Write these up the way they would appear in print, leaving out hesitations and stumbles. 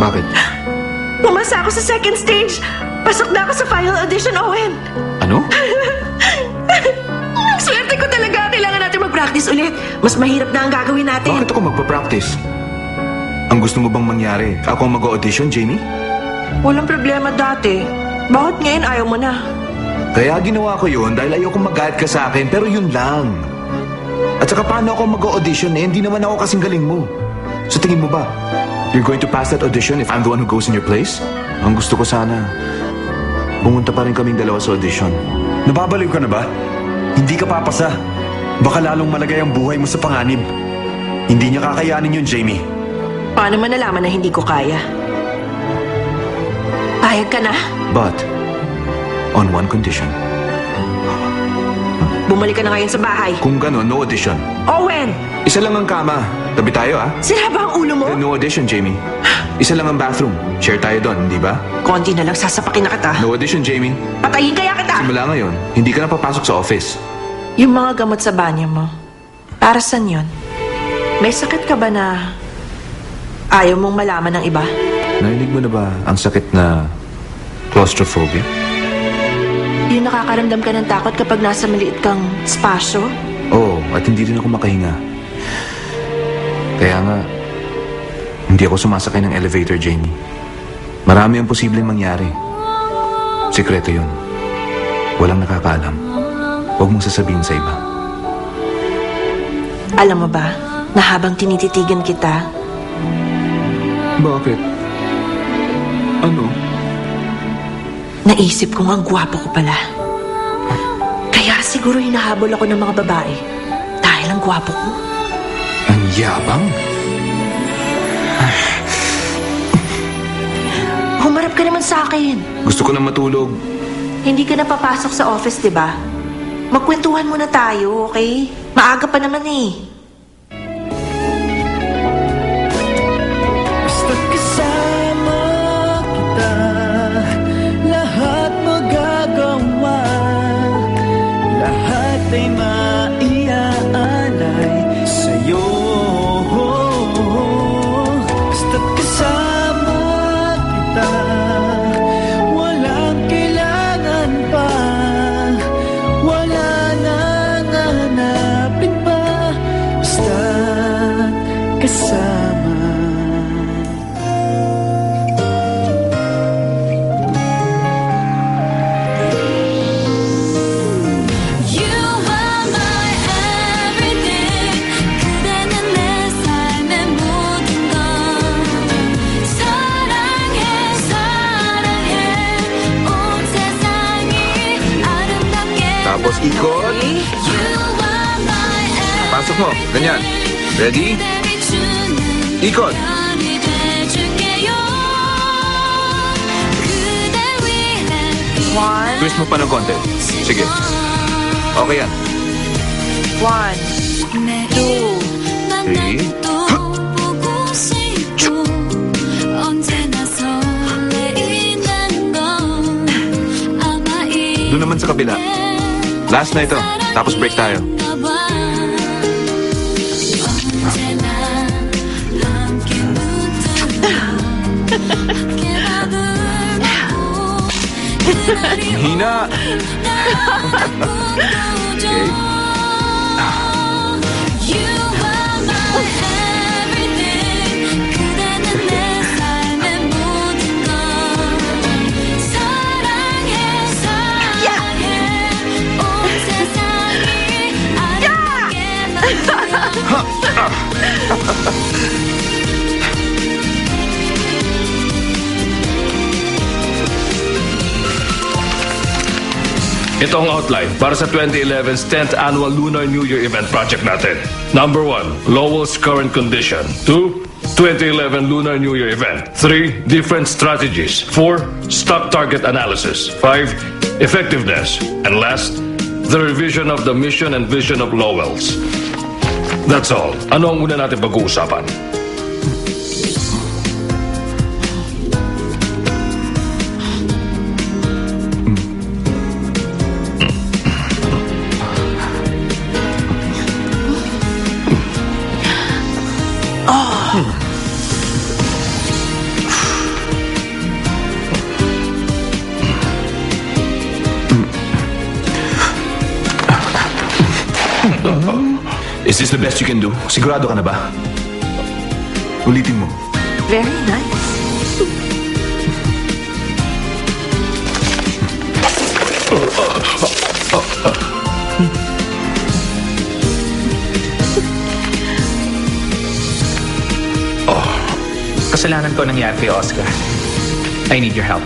Bakit? Pumasa ako sa second stage. Pasok na ako sa final audition, Owen. Ano? Ang swerte ko talaga. Kailangan natin mag-practice ulit. Mas mahirap na ang gagawin natin. Bakit ako magpa-practice? Ang gusto mo bang mangyari? Ako ang mag-audition, Jamie? Walang problema dati. Bakit ngayon ayaw mo na? Kaya ginawa ko yun dahil ayoko magalit ka sa akin, pero yun lang. At saka paano ako mag-audition eh? Hindi naman ako kasing galing mo. So tingin mo ba, you're going to pass that audition if I'm the one who goes in your place? Ang gusto ko sana, bumunta pa rin kaming dalawa sa audition. Nababaliw ka na ba? Hindi ka papasa. Baka lalong malagay ang buhay mo sa panganib. Hindi niya kakayanin yun, Jamie. Paano man nalaman na hindi ko kaya? Payag ka na? But, on one condition. Bumalik ka na ngayon sa bahay. Kung gano'n, no audition. Owen! Isa lang ang kama. Tabi tayo, ah. Sira ba ang ulo mo? No audition, Jamie. Isa lang ang bathroom. Share tayo doon, di ba? Konti na lang sasapakin na kita. No audition, Jamie. Patayin kaya kita! Simula ngayon, hindi ka na papasok sa office. Yung mga gamot sa banyo mo, para saan yun? May sakit ka ba na ayaw mong malaman ng iba? Narinig mo na ba ang sakit na claustrophobia? Yung nakakaramdam ka ng takot kapag nasa maliit kang spasyo? Oo, at hindi rin ako makahinga. Kaya nga, hindi ako sumasakay ng elevator, Jamie. Marami ang posibleng mangyari. Sikreto yun. Walang nakakaalam. Huwag mong sasabihin sa iba. Alam mo ba, na habang tinititigan kita, Bakit? Ano? naisip kong ang gwapo ko pala. Kaya siguro hinahabol ako ng mga babae dahil ang gwapo ko. Ang yabang? Humarap ka naman sa akin. Gusto ko na matulog. Hindi ka na papasok sa office, di ba? Magkwentuhan muna tayo, okay? Maaga pa naman eh. Basta't kasama kita, lahat magagawa, lahat ay maiaalay sa'yo. Basta't kasama kita, walang kailangan pa, wala nang hanapin pa, basta't kasama. You are my everything. 그대는 내 삶의 모든 것. 사랑해 사랑해 온 세상이 아름답게. Tapos ikot. You are my Pasok mo. Ganyan. Ready? everything. Ikot. 별이 돼줄게요. 그대 위해 One, Twist mo pa ng konti. Sige. Okay yan. one, two. Three. 보고 싶고 언제나 설레이는 건 아마 Doon naman sa kabila. Last na ito. Tapos break tayo. 언제나 함께 붙들고 Hina! Okay. You are my everything. 그대는 내 삶의 모든 것. 사랑해 사랑해 온 세상이 Ito ang outline para sa 2011's 10th Annual Lunar New Year Event Project natin. Number 1, Lowell's current condition. 2, 2011 Lunar New Year Event. 3, different strategies. 4, stock target analysis. 5, effectiveness. And last, the revision of the mission and vision of Lowell's. That's all. Ano ang una natin pag-uusapan? Is this the best you can do? Sigurado ka na ba? Ulitin mo. Very nice. Kasalanan ko nangyari kay Oscar. I need your help.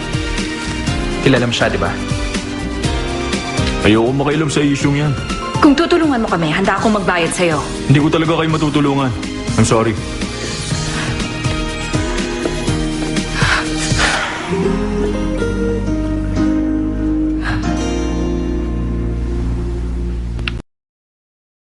Kilala mo siya, di ba? Ayoko makailam sa isyong yan. Kung tutulungan mo kami, handa akong magbayad sa'yo. Hindi ko talaga kayo matutulungan. I'm sorry.